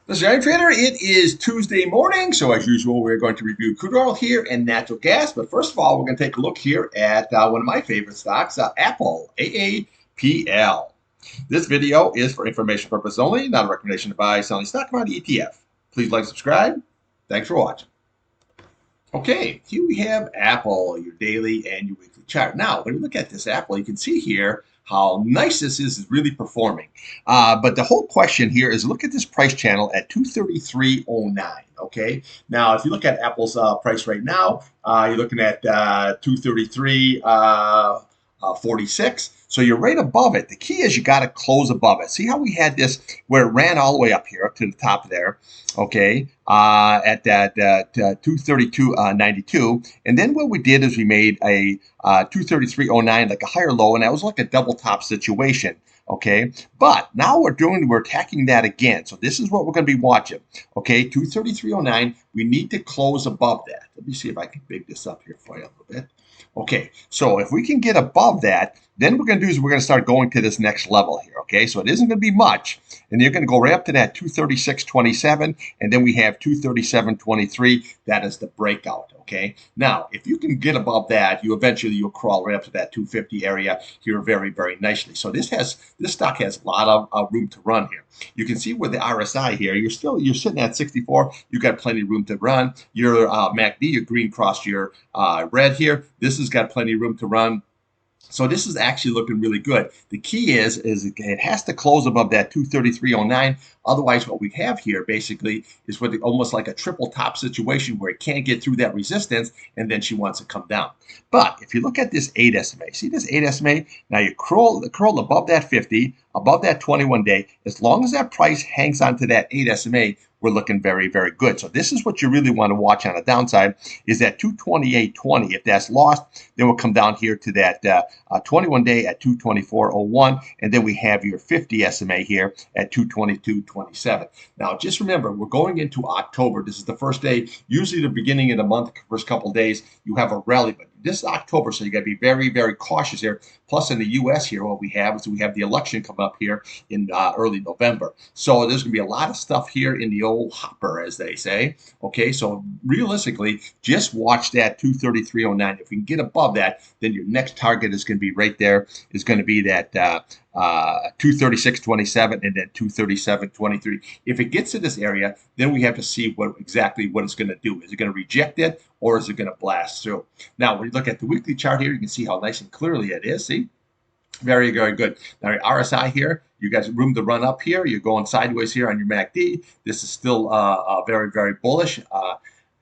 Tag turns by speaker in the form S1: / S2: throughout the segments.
S1: This is Iron Trader. It is Tuesday morning, so as usual, we're going to review crude oil here and natural gas. But first of all, we're going to take a look here at one of my favorite stocks, Apple, AAPL. This video is for information purposes only, not a recommendation to buy, selling stock, commodity, ETF. Please like, subscribe. Thanks for watching. Okay, here we have Apple, your daily and your weekly chart. Now, when you look at this Apple, you can see here how nice this is really performing. But the whole question here is look at this price channel at 233.09. Okay, now if you look at Apple's price right now, you're looking at 233.46. So you're right above it. The key is you got to close above it. See how we had this where it ran all the way up here, up to the top there, okay, at that 232.92. And then what we did is we made a 233.09, like a higher low, and that was like a double top situation. Okay, but now we're attacking that again. So this is what we're going to be watching. Okay, 233.09. We need to close above that. Let me see if I can big this up here for you a little bit. Okay, so if we can get above that, then what we're going to do is we're going to start going to this next level here. Okay, so it isn't going to be much, and you're going to go right up to that 236.27, and then we have 237.23. That is the breakout. Okay, now if you can get above that, you'll crawl right up to that 250 area here very, very nicely. So this stock has a lot of room to run here. You can see with the RSI here, you're sitting at 64. You got plenty of room to run. Your MACD, your green crossed your red here. This has got plenty of room to run. So this is actually looking really good. The key is it has to close above that 233.09. Otherwise, what we have here basically is almost like a triple top situation where it can't get through that resistance, and then she wants to come down. But if you look at this 8 SMA, see this 8 SMA? Now you curl above that 50, above that 21-day. As long as that price hangs on to that 8 SMA, we're looking very, very good. So this is what you really want to watch on the downside is that 228.20. If that's lost, then we'll come down here to that 21-day at 224.01, and then we have your 50 SMA here at 222.27. Now, just remember, we're going into October. This is the first day. Usually the beginning of the month, first couple of days, you have a rally, but this is October, so you got to be very, very cautious here. Plus, in the U.S. here, what we have is we have the election come up here in early November. So there's going to be a lot of stuff here in the old hopper, as they say. Okay, so realistically, just watch that 233.09. If we can get above that, then your next target is going to be right there. Is going to be that 236.27 and then 237.23. If it gets to this area, then we have to see exactly what it's going to do. Is it going to reject it or is it going to blast through? Now, when you look at the weekly chart here, you can see how nice and clearly it is. See? Very, very good. Now, your RSI here, you guys have room to run up here. You're going sideways here on your MACD. This is still very, very bullish.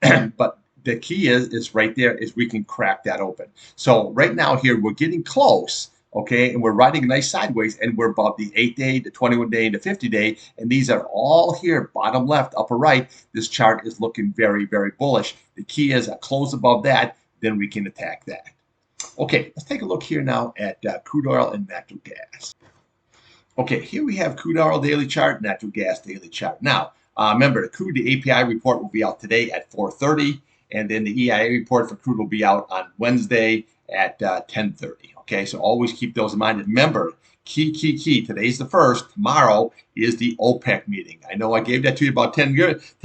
S1: But the key is right there is we can crack that open. So right now here, we're getting close. Okay, and we're riding nice sideways, and we're above the 8-day, the 21-day, and the 50-day, and these are all here, bottom left, upper right. This chart is looking very, very bullish. The key is a close above that, then we can attack that. Okay, let's take a look here now at crude oil and natural gas. Okay, here we have crude oil daily chart, natural gas daily chart. Now, remember, the crude, the API report will be out today at 4:30, and then the EIA report for crude will be out on Wednesday at 10:30. Okay, so always keep those in mind. Remember, key. Today's the first. Tomorrow is the OPEC meeting. I know I gave that to you about 10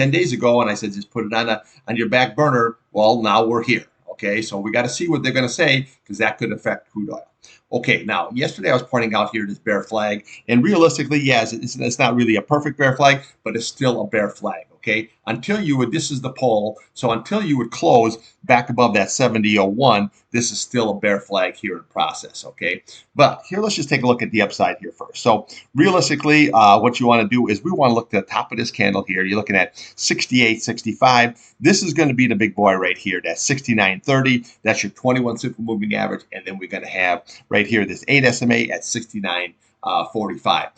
S1: days ago, and I said just put it on your back burner. Well, now we're here. Okay, so we got to see what they're going to say because that could affect crude oil. Okay, now yesterday I was pointing out here this bear flag, and realistically, yes, it's not really a perfect bear flag, but it's still a bear flag. Okay, this is the pole, so until you would close back above that 70.01, this is still a bear flag here in process. Okay, but here let's just take a look at the upside here first. So realistically, what you want to do is we want to look at the top of this candle here. You're looking at 68.65. This is going to be the big boy right here. That's 69.30. That's your 21 simple moving average, and then we're going to have right here this 8 SMA at 69.45.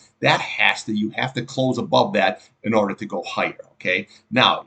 S1: You have to close above that in order to go higher. Okay. Now,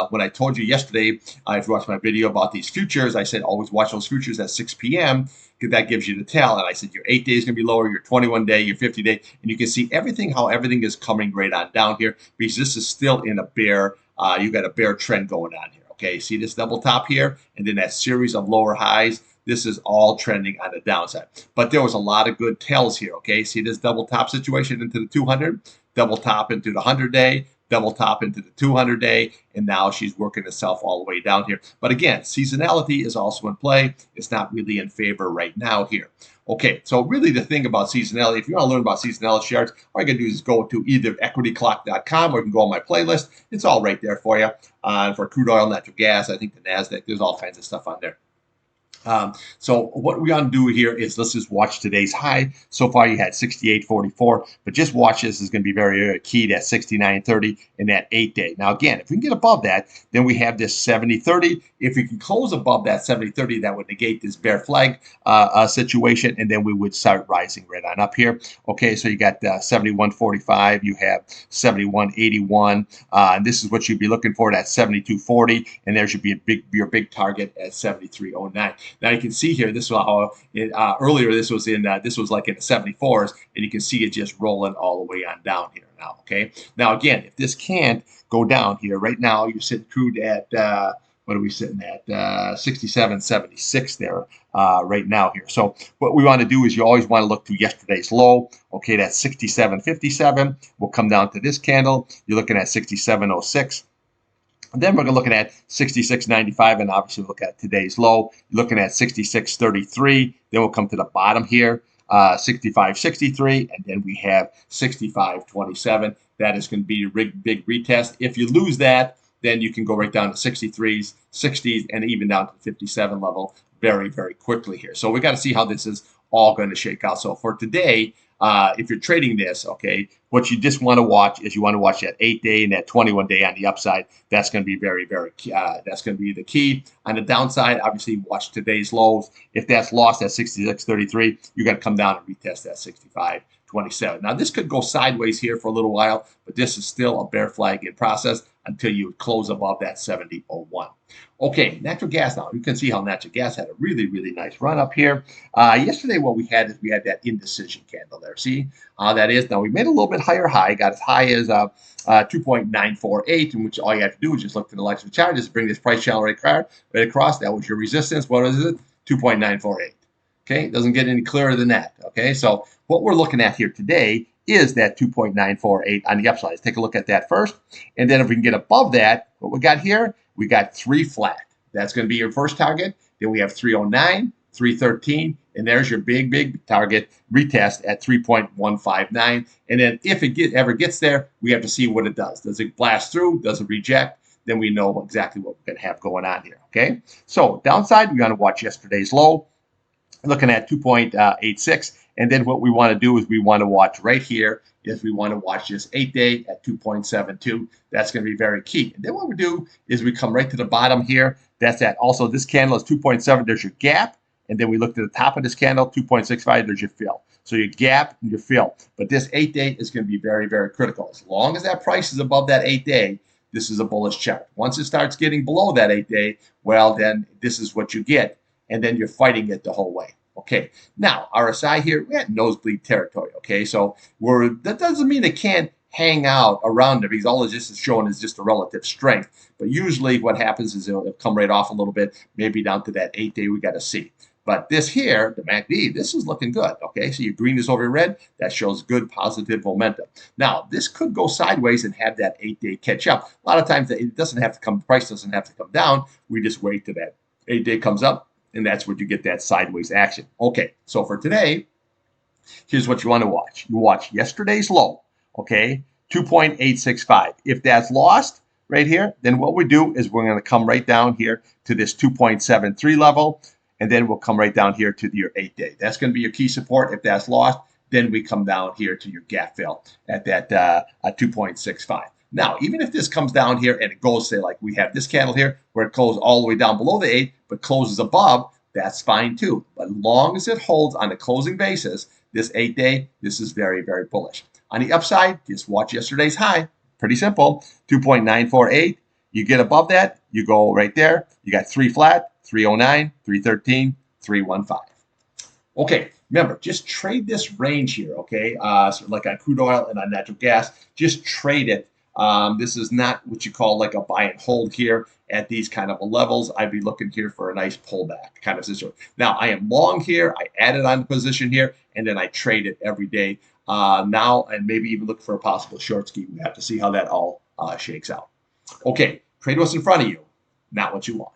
S1: when I told you yesterday, if you watched my video about these futures, I said always watch those futures at 6 p.m. because that gives you the tell. And I said your 8 day is going to be lower, your 21-day, your 50-day, and you can see how everything is coming right on down here because this is still in a bear. You got a bear trend going on here. Okay. See this double top here, and then that series of lower highs. This is all trending on the downside. But there was a lot of good tells here, okay? See this double top situation into the 200, double top into the 100-day, double top into the 200-day, and now she's working itself all the way down here. But again, seasonality is also in play. It's not really in favor right now here. Okay, so really the thing about seasonality, if you want to learn about seasonality charts, all you can do is go to either equityclock.com or you can go on my playlist. It's all right there for you. For crude oil, natural gas, I think the NASDAQ, there's all kinds of stuff on there. So what we want to do here is let's just watch today's high. So far you had 68.44, but just watch this is going to be very, very key, that 69.30 in that 8-day. Now again, if we can get above that, then we have this 70.30. If we can close above that 70.30, that would negate this bear flag situation, and then we would start rising right on up here. Okay, so you got 71.45, you have 71.81, and this is what you'd be looking for, that 72.40, and there should be your big target at 73.09. Now you can see here, this was how earlier this was like in the 74s, and you can see it just rolling all the way on down here now. Okay. Now again, if this can't go down here right now, you're sitting crude at what are we sitting at? 67.76 there right now here. So what we want to do is you always want to look to yesterday's low. Okay, that's 67.57. We'll come down to this candle. You're looking at 67.06. And then we're looking at 66.95, and obviously we'll look at today's low. You're looking at 66.33. Then we'll come to the bottom here, 65.63, and then we have 65.27. That is going to be your big retest. If you lose that, then you can go right down to 63s, 60s, and even down to the 57 level very, very quickly here. So we got to see how this is all going to shake out. So for today, if you're trading this, okay, what you just want to watch is you want to watch that 8-day and that 21-day on the upside. That's going to be very, very key. That's going to be the key. On the downside, obviously, watch today's lows. If that's lost at 66.33, you're going to come down and retest that 65.27. Now, this could go sideways here for a little while, but this is still a bear flag in process until you close above that 70.01. Okay, natural gas now. You can see how natural gas had a really, really nice run up here. Yesterday, what we had is we had that indecision candle there. See how that is? Now, we made a little bit higher high, got as high as 2.948, in which all you have to do is just look to the electric chart, just bring this price channel right across. That was your resistance. What is it? 2.948. Okay, it doesn't get any clearer than that. Okay, so what we're looking at here today is that 2.948 on the upside. Let's take a look at that first. And then if we can get above that, what we got here, we got 3 flat. That's going to be your first target. Then we have 309, 313, and there's your big target retest at 3.159. And then if it ever gets there, we have to see what it does. Does it blast through? Does it reject? Then we know exactly what we're going to have going on here. Okay. So downside, we're going to watch yesterday's low, looking at 2.86. And then what we want to do is we want to watch right here is we want to watch this 8-day at 2.72. That's going to be very key. And then what we do is we come right to the bottom here. That's at also this candle is 2.7. There's your gap. And then we look to the top of this candle, 2.65. There's your fill. So your gap and your fill. But this 8-day is going to be very, very critical. As long as that price is above that 8-day, this is a bullish chart. Once it starts getting below that 8-day, well, then this is what you get. And then you're fighting it the whole way. Okay, now RSI here, we're at nosebleed territory. Okay, so that doesn't mean it can't hang out around it because all this is showing is just a relative strength. But usually what happens is it'll come right off a little bit, maybe down to that 8-day we got to see. But this here, the MACD, this is looking good. Okay, so your green is over red. That shows good positive momentum. Now, this could go sideways and have that 8-day catch up. A lot of times it doesn't have to come, the price doesn't have to come down. We just wait till that 8-day comes up. And that's where you get that sideways action. Okay, so for today, here's what you want to watch. You watch yesterday's low, okay, 2.865. If that's lost right here, then what we do is we're going to come right down here to this 2.73 level, and then we'll come right down here to your 8-day. That's going to be your key support. If that's lost, then we come down here to your gap fill at that 2.65. Now, even if this comes down here and it goes, say, like we have this candle here, where it goes all the way down below the 8, but closes above, that's fine too. But as long as it holds on a closing basis, this 8-day, this is very, very bullish. On the upside, just watch yesterday's high. Pretty simple, 2.948. You get above that, you go right there. You got 3 flat, 309, 313, 315. Okay, remember, just trade this range here, okay? So like on crude oil and on natural gas, just trade it. This is not what you call like a buy and hold here at these kind of levels. I'd be looking here for a nice pullback kind of situation. Now, I am long here. I added on the position here, and then I trade it every day now, and maybe even look for a possible short scheme. We have to see how that all shakes out. Okay, trade what's in front of you, not what you want.